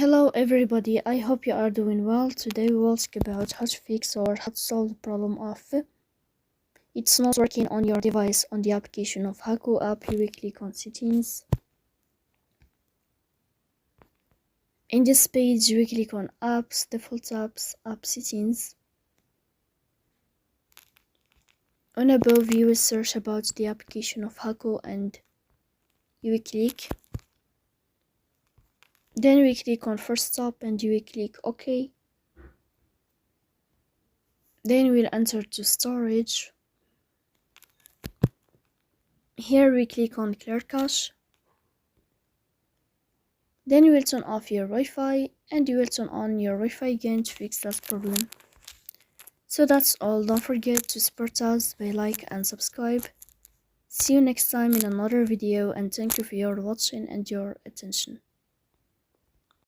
Hello everybody, I hope you are doing well. Today we will talk about how to fix or how to solve the problem of it's not working on your device on the application of Hacoo app. You will click on settings. In this page you will click on apps, default apps, app settings. On above you will search about the application of Hacoo and you will click. Then we click on first stop and you will click OK. Then we'll enter to storage. Here we click on clear cache. Then you will turn off your Wi-Fi and you will turn on your Wi-Fi again to fix that problem. So that's all. Don't forget to support us by like and subscribe. See you next time in another video and thank you for your watching and your attention.